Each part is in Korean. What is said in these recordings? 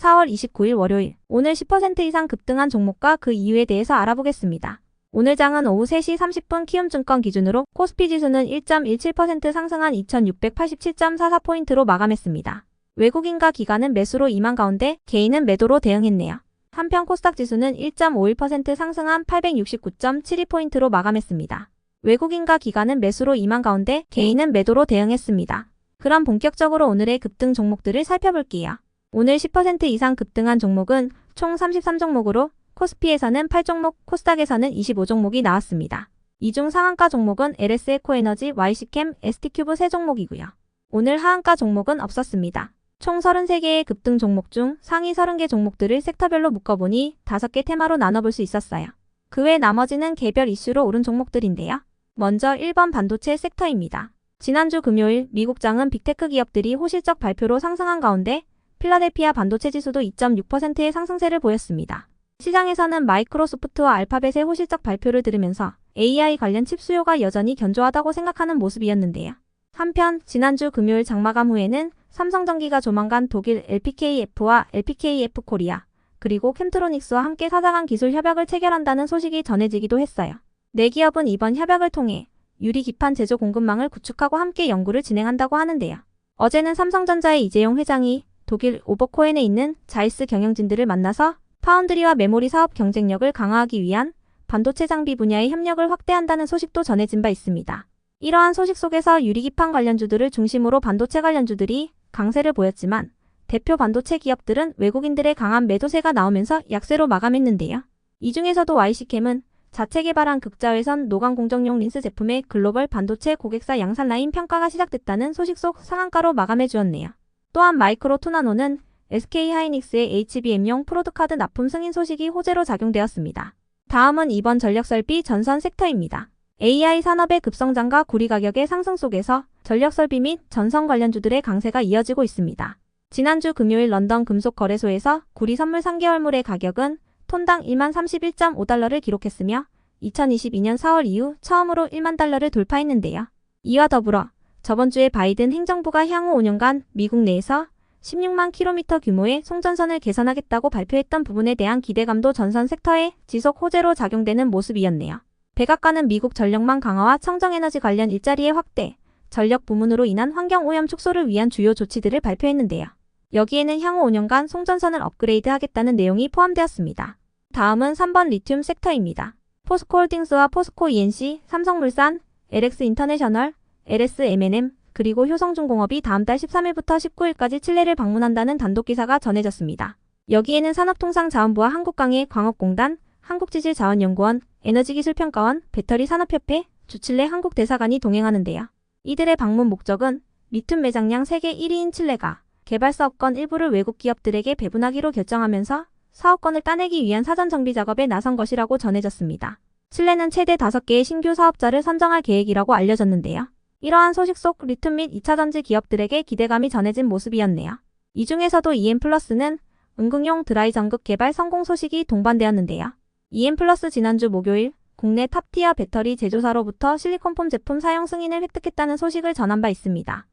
4월 29일 월요일, 오늘 10% 이상 급등한 종목과 그 이유에 대해서 알아보겠습니다. 오늘 장은 오후 3시 30분 키움증권 기준으로 코스피 지수는 1.17% 상승한 2687.44포인트로 마감했습니다. 외국인과 기관은 매수로 임한 가운데 개인은 매도로 대응했네요. 한편 코스닥 지수는 1.51% 상승한 869.72포인트로 마감했습니다. 외국인과 기관은 매수로 임한 가운데 개인은 매도로 대응했습니다. 그럼 본격적으로 오늘의 급등 종목들을 살펴볼게요. 오늘 10% 이상 급등한 종목은 총 33종목으로 코스피에서는 8종목, 코스닥에서는 25종목이 나왔습니다. 이 중 상한가 종목은 LS에코에너지, YC캠, ST큐브 3종목이고요. 오늘 하한가 종목은 없었습니다. 총 33개의 급등 종목 중 상위 30개 종목들을 섹터별로 묶어보니 5개 테마로 나눠볼 수 있었어요. 그 외 나머지는 개별 이슈로 오른 종목들인데요. 먼저 1번 반도체 섹터입니다. 지난주 금요일 미국 장은 빅테크 기업들이 호실적 발표로 상승한 가운데 필라델피아 반도체 지수도 2.6%의 상승세를 보였습니다. 시장에서는 마이크로소프트와 알파벳의 호실적 발표를 들으면서 AI 관련 칩 수요가 여전히 견조하다고 생각하는 모습이었는데요. 한편 지난주 금요일 장마감 후에는 삼성전기가 조만간 독일 LPKF와 LPKF 코리아 그리고 캠트로닉스와 함께 사장한 기술 협약을 체결한다는 소식이 전해지기도 했어요. 네 기업은 이번 협약을 통해 유리기판 제조 공급망을 구축하고 함께 연구를 진행한다고 하는데요. 어제는 삼성전자의 이재용 회장이 독일 오버코엔에 있는 자이스 경영진들을 만나서 파운드리와 메모리 사업 경쟁력을 강화하기 위한 반도체 장비 분야의 협력을 확대한다는 소식도 전해진 바 있습니다. 이러한 소식 속에서 유리기판 관련주들을 중심으로 반도체 관련주들이 강세를 보였지만 대표 반도체 기업들은 외국인들의 강한 매도세가 나오면서 약세로 마감했는데요. 이 중에서도 YC캠은 자체 개발한 극자외선 노광 공정용 린스 제품의 글로벌 반도체 고객사 양산 라인 평가가 시작됐다는 소식 속 상한가로 마감해 주었네요. 또한 마이크로투나노는 SK하이닉스의 HBM용 프로드카드 납품 승인 소식이 호재로 작용되었습니다. 다음은 이번 전력설비 전선 섹터입니다. AI 산업의 급성장과 구리 가격의 상승 속에서 전력설비 및 전선 관련주들의 강세가 이어지고 있습니다. 지난주 금요일 런던 금속거래소에서 구리 선물 3개월물의 가격은 톤당 10,031.5달러를 기록했으며 2022년 4월 이후 처음으로 10,000 달러를 돌파했는데요. 이와 더불어 저번 주에 바이든 행정부가 향후 5년간 미국 내에서 16만 킬로미터 규모의 송전선을 개선하겠다고 발표했던 부분에 대한 기대감도 전선 섹터에 지속 호재로 작용되는 모습이었네요. 백악관은 미국 전력망 강화와 청정에너지 관련 일자리의 확대, 전력 부문으로 인한 환경오염 축소를 위한 주요 조치들을 발표했는데요. 여기에는 향후 5년간 송전선을 업그레이드하겠다는 내용이 포함되었습니다. 다음은 3번 리튬 섹터입니다. 포스코홀딩스와 포스코 ENC, 삼성물산, LX인터내셔널, LSM&M, 그리고 효성중공업이 다음 달 13일부터 19일까지 칠레를 방문한다는 단독 기사가 전해졌습니다. 여기에는 산업통상자원부와 한국광해 광업공단, 한국지질자원연구원, 에너지기술평가원, 배터리산업협회, 주칠레 한국대사관이 동행하는데요. 이들의 방문 목적은 리튬 매장량 세계 1위인 칠레가 개발 사업권 일부를 외국 기업들에게 배분하기로 결정하면서 사업권을 따내기 위한 사전 정비 작업에 나선 것이라고 전해졌습니다. 칠레는 최대 5개의 신규 사업자를 선정할 계획이라고 알려졌는데요. 이러한 소식 속 리튬 및 2차전지 기업들에게 기대감이 전해진 모습이었네요. 이 중에서도 EM플러스는 응급용 드라이 전극 개발 성공 소식이 동반되었는데요. EM플러스 지난주 목요일 국내 탑티어 배터리 제조사로부터 실리콘폼 제품 사용 승인을 획득했다는 소식을 전한 바 있습니다.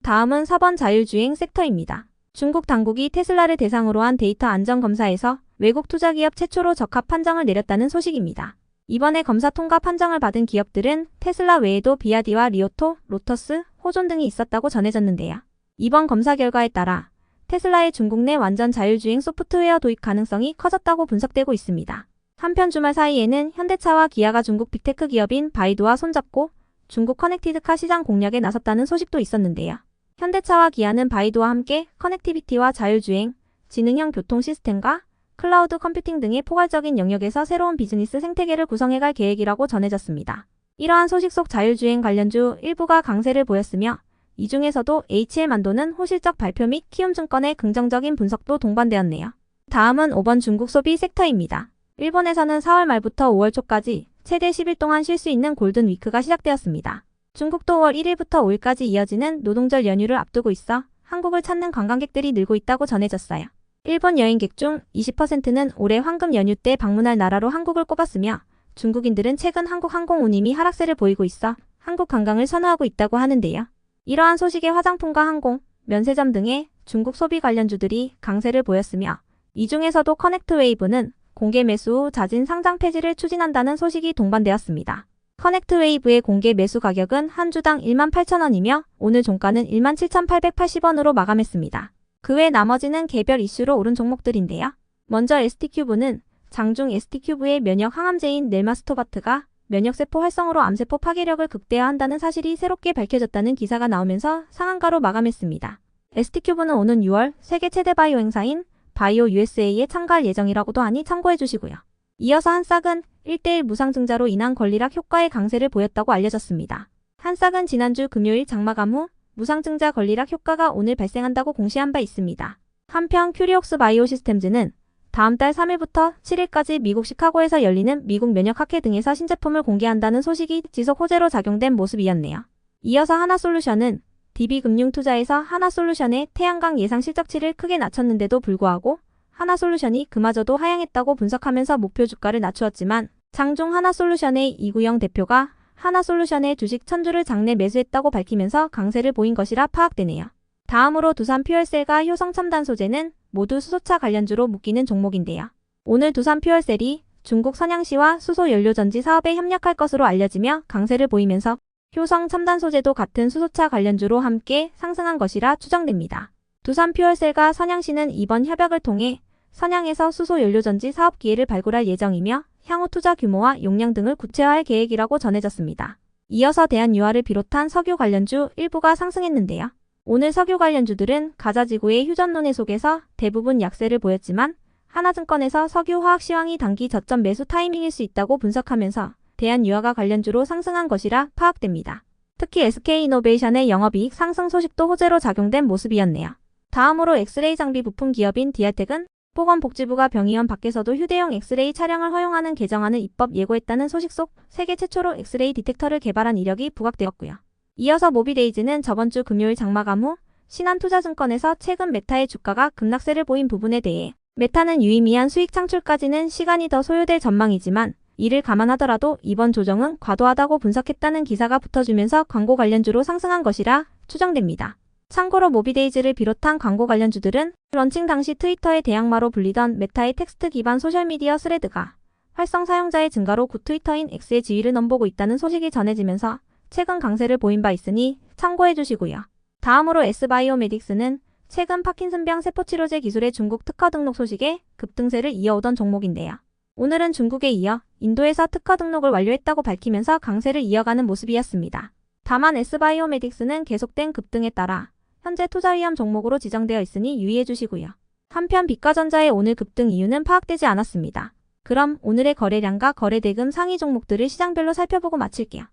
다음은 4번 자율주행 섹터입니다. 중국 당국이 테슬라를 대상으로 한 데이터 안전 검사에서 외국 투자기업 최초로 적합 판정을 내렸다는 소식입니다. 이번에 검사 통과 판정을 받은 기업들은 테슬라 외에도 비아디와 리오토, 로터스, 호존 등이 있었다고 전해졌는데요. 이번 검사 결과에 따라 테슬라의 중국 내 완전 자율주행 소프트웨어 도입 가능성이 커졌다고 분석되고 있습니다. 한편 주말 사이에는 현대차와 기아가 중국 빅테크 기업인 바이두와 손잡고 중국 커넥티드카 시장 공략에 나섰다는 소식도 있었는데요. 현대차와 기아는 바이두와 함께 커넥티비티와 자율주행, 지능형 교통 시스템과 클라우드 컴퓨팅 등의 포괄적인 영역에서 새로운 비즈니스 생태계를 구성해갈 계획이라고 전해졌습니다. 이러한 소식 속 자율주행 관련주 일부가 강세를 보였으며 이 중에서도 HL만도는 호실적 발표 및 키움증권의 긍정적인 분석도 동반되었네요. 다음은 5번 중국 소비 섹터입니다. 일본에서는 4월 말부터 5월 초까지 최대 10일 동안 쉴 수 있는 골든 위크가 시작되었습니다. 중국도 5월 1일부터 5일까지 이어지는 노동절 연휴를 앞두고 있어 한국을 찾는 관광객들이 늘고 있다고 전해졌어요. 일본 여행객 중 20%는 올해 황금 연휴 때 방문할 나라로 한국을 꼽았으며 중국인들은 최근 한국 항공 운임이 하락세를 보이고 있어 한국 관광을 선호하고 있다고 하는데요. 이러한 소식에 화장품과 항공, 면세점 등의 중국 소비 관련주들이 강세를 보였으며 이 중에서도 커넥트웨이브는 공개 매수 후 잦은 상장 폐지를 추진한다는 소식이 동반되었습니다. 커넥트웨이브의 공개 매수 가격은 한 주당 18,000원이며 오늘 종가는 17,880원으로 마감했습니다. 그 외 나머지는 개별 이슈로 오른 종목들인데요. 먼저 ST큐브는 장중 ST큐브의 면역 항암제인 넬마스토바트가 면역세포 활성으로 암세포 파괴력을 극대화한다는 사실이 새롭게 밝혀졌다는 기사가 나오면서 상한가로 마감했습니다. ST큐브는 오는 6월 세계 최대 바이오 행사인 바이오 USA에 참가할 예정이라고도 하니 참고해 주시고요. 이어서 한싹은 1:1 무상증자로 인한 권리락 효과의 강세를 보였다고 알려졌습니다. 한싹은 지난주 금요일 장마감 후 무상증자 권리락 효과가 오늘 발생한다고 공시한 바 있습니다. 한편 큐리옥스 바이오 시스템즈는 다음 달 3일부터 7일까지 미국 시카고에서 열리는 미국 면역학회 등에서 신제품을 공개한다는 소식이 지속 호재로 작용된 모습이었네요. 이어서 하나솔루션은 DB금융투자에서 하나솔루션의 태양광 예상 실적치를 크게 낮췄는데도 불구하고 하나솔루션이 그마저도 하향했다고 분석하면서 목표 주가를 낮추었지만 장중 하나솔루션의 이구영 대표가 하나솔루션의 주식 1000주를 장내 매수했다고 밝히면서 강세를 보인 것이라 파악되네요. 다음으로 두산퓨얼셀과 효성첨단소재는 모두 수소차 관련주로 묶이는 종목인데요. 오늘 두산퓨얼셀이 중국 선양시와 수소연료전지 사업에 협력할 것으로 알려지며 강세를 보이면서 효성첨단소재도 같은 수소차 관련주로 함께 상승한 것이라 추정됩니다. 두산퓨얼셀과 선양시는 이번 협약을 통해 선양에서 수소연료전지 사업 기회를 발굴할 예정이며 향후 투자 규모와 용량 등을 구체화할 계획이라고 전해졌습니다. 이어서 대한유화를 비롯한 석유 관련주 일부가 상승했는데요. 오늘 석유 관련주들은 가자지구의 휴전론에 속에서 대부분 약세를 보였지만 하나증권에서 석유 화학 시황이 단기 저점 매수 타이밍일 수 있다고 분석하면서 대한유화가 관련주로 상승한 것이라 파악됩니다. 특히 SK이노베이션의 영업이익 상승 소식도 호재로 작용된 모습이었네요. 다음으로 엑스레이 장비 부품 기업인 디알텍은 보건복지부가 병의원 밖에서도 휴대용 엑스레이 촬영을 허용하는 개정안을 입법 예고했다는 소식 속 세계 최초로 엑스레이 디텍터를 개발한 이력이 부각되었고요. 이어서 모비데이즈는 저번 주 금요일 장마감 후 신한투자증권에서 최근 메타의 주가가 급락세를 보인 부분에 대해 메타는 유의미한 수익 창출까지는 시간이 더 소요될 전망이지만 이를 감안하더라도 이번 조정은 과도하다고 분석했다는 기사가 붙어주면서 광고 관련주로 상승한 것이라 추정됩니다. 참고로 모비데이즈를 비롯한 광고 관련주들은 런칭 당시 트위터의 대항마로 불리던 메타의 텍스트 기반 소셜미디어 스레드가 활성 사용자의 증가로 구 트위터인 X의 지위를 넘보고 있다는 소식이 전해지면서 최근 강세를 보인 바 있으니 참고해 주시고요. 다음으로 S바이오메딕스는 최근 파킨슨병 세포치료제 기술의 중국 특허 등록 소식에 급등세를 이어오던 종목인데요. 오늘은 중국에 이어 인도에서 특허 등록을 완료했다고 밝히면서 강세를 이어가는 모습이었습니다. 다만 S바이오메딕스는 계속된 급등에 따라 현재 투자 위험 종목으로 지정되어 있으니 유의해 주시고요. 한편 빛과전자의 오늘 급등 이유는 파악되지 않았습니다. 그럼 오늘의 거래량과 거래대금 상위 종목들을 시장별로 살펴보고 마칠게요.